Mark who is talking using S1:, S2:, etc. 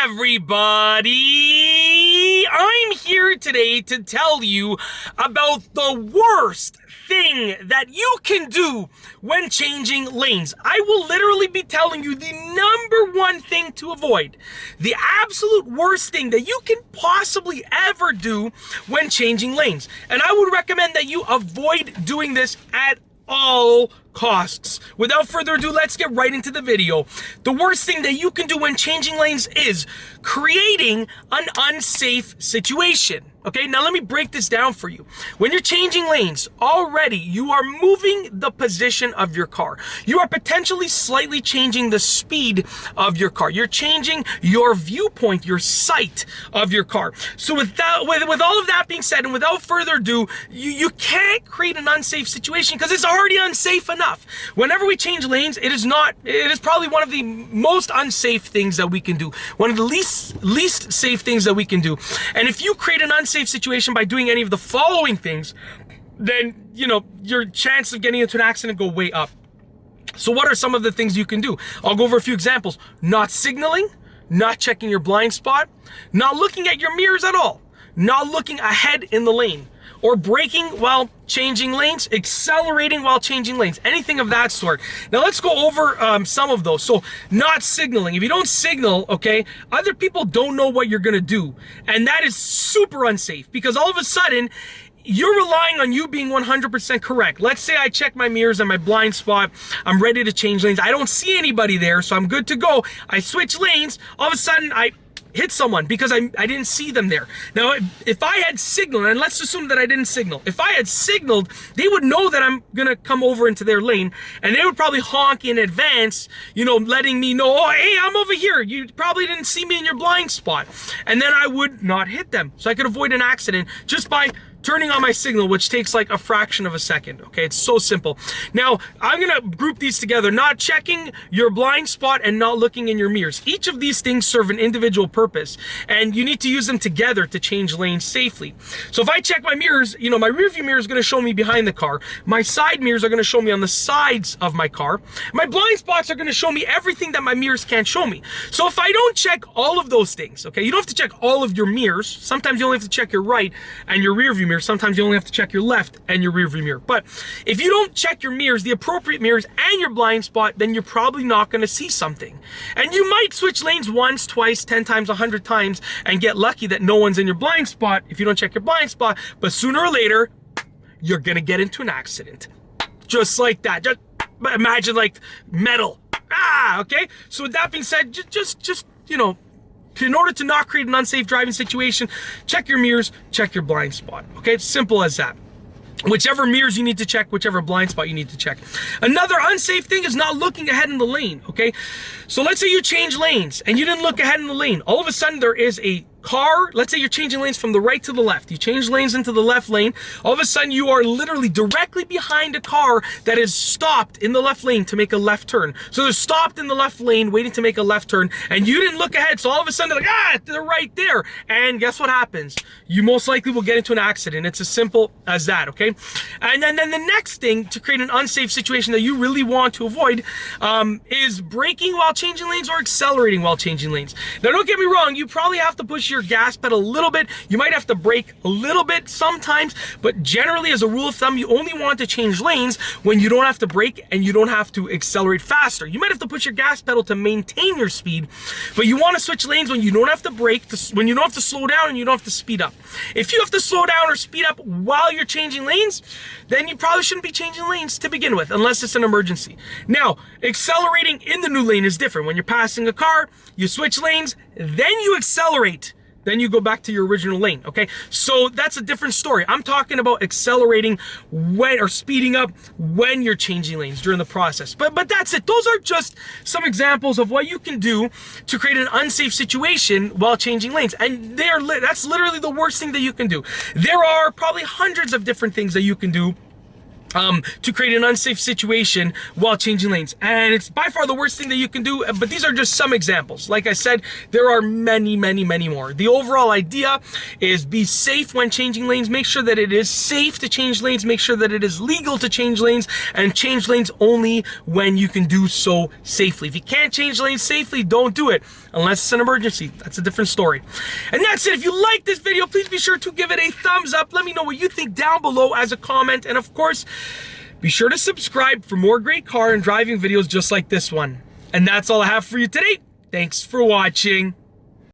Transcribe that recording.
S1: everybody! I'm here today to tell you about the worst thing that you can do when changing lanes. I will literally be telling you the number one thing to avoid. The absolute worst thing that you can possibly ever do when changing lanes. And I would recommend that you avoid doing this at all costs. Without further ado, let's get right into the video. The worst thing that you can do when changing lanes is creating an unsafe situation. Okay, now let me break this down for you. When you're changing lanes, already you are moving the position of your car. You are potentially slightly changing the speed of your car. You're changing your viewpoint, your sight of your car. So with all of that being said, and without further ado, you can't create an unsafe situation because it's already unsafe enough. Whenever we change lanes, it is probably one of the most unsafe things that we can do. One of the least safe things that we can do. And if you create an unsafe situation by doing any of the following things, then your chance of getting into an accident go way up. So what are some of the things you can do? I'll go over a few examples. Not signaling, not checking your blind spot, not looking at your mirrors at all, not looking ahead in the lane, or braking while changing lanes, accelerating while changing lanes, anything of that sort. Now let's go over some of those. So not signaling. If you don't signal, okay, other people don't know what you're gonna do. And that is super unsafe because all of a sudden, you're relying on you being 100% correct. Let's say I check my mirrors and my blind spot. I'm ready to change lanes. I don't see anybody there, so I'm good to go. I switch lanes. All of a sudden, I hit someone because I didn't see them there. Now, if I had signaled, and let's assume that I didn't signal. If I had signaled, they would know that I'm gonna come over into their lane, and they would probably honk in advance, letting me know, oh, hey, I'm over here. You probably didn't see me in your blind spot. And then I would not hit them. So I could avoid an accident just by turning on my signal, which takes like a fraction of a second. Okay, it's so simple. Now, I'm gonna group these together. Not checking your blind spot and not looking in your mirrors. Each of these things serve an individual purpose, and you need to use them together to change lanes safely. So if I check my mirrors, my rear view mirror is gonna show me behind the car. My side mirrors are gonna show me on the sides of my car. My blind spots are gonna show me everything that my mirrors can't show me. So if I don't check all of those things, okay, you don't have to check all of your mirrors. Sometimes you only have to check your right and your rear view mirror. Sometimes you only have to check your left and your rear view mirror. But if you don't check your mirrors, the appropriate mirrors, and your blind spot, then you're probably not going to see something. And you might switch lanes once, twice, 10 times, 100 times, and get lucky that no one's in your blind spot if you don't check your blind spot. But sooner or later, you're going to get into an accident. Just like that. Just imagine like metal. Okay? So with that being said, just in order to not create an unsafe driving situation, check your mirrors, check your blind spot. Okay, it's simple as that. Whichever mirrors you need to check, whichever blind spot you need to check. Another unsafe thing is not looking ahead in the lane, okay? So let's say you change lanes and you didn't look ahead in the lane. All of a sudden there is a car. Let's say you're changing lanes from the right to the left. You change lanes into the left lane. All of a sudden you are literally directly behind a car that is stopped in the left lane to make a left turn. So they're stopped in the left lane waiting to make a left turn, and you didn't look ahead. So all of a sudden they're like, they're right there. And guess what happens? You most likely will get into an accident. It's as simple as that, okay? And then the next thing to create an unsafe situation that you really want to avoid is braking while changing lanes or accelerating while changing lanes. Now don't get me wrong, you probably have to push your gas pedal a little bit. You might have to brake a little bit sometimes, but generally as a rule of thumb, you only want to change lanes when you don't have to brake and you don't have to accelerate faster. You might have to push your gas pedal to maintain your speed, but you want to switch lanes when you don't have to brake, when you don't have to slow down and you don't have to speed up. If you have to slow down or speed up while you're changing lanes, then you probably shouldn't be changing lanes to begin with, unless it's an emergency. Now, accelerating in the new lane is different. When you're passing a car, you switch lanes, then you accelerate. Then you go back to your original lane, okay? So that's a different story. I'm talking about accelerating or speeding up when you're changing lanes during the process. But that's it. Those are just some examples of what you can do to create an unsafe situation while changing lanes. And that's literally the worst thing that you can do. There are probably hundreds of different things that you can do to create an unsafe situation while changing lanes. And it's by far the worst thing that you can do, but these are just some examples. Like I said, there are many, many, many more. The overall idea is be safe when changing lanes. Make sure that it is safe to change lanes. Make sure that it is legal to change lanes, and change lanes only when you can do so safely. If you can't change lanes safely, don't do it unless it's an emergency. That's a different story. And that's it. If you like this video, please be sure to give it a thumbs up. Let me know what you think down below as a comment. And of course, be sure to subscribe for more great car and driving videos just like this one. And that's all I have for you today. Thanks for watching.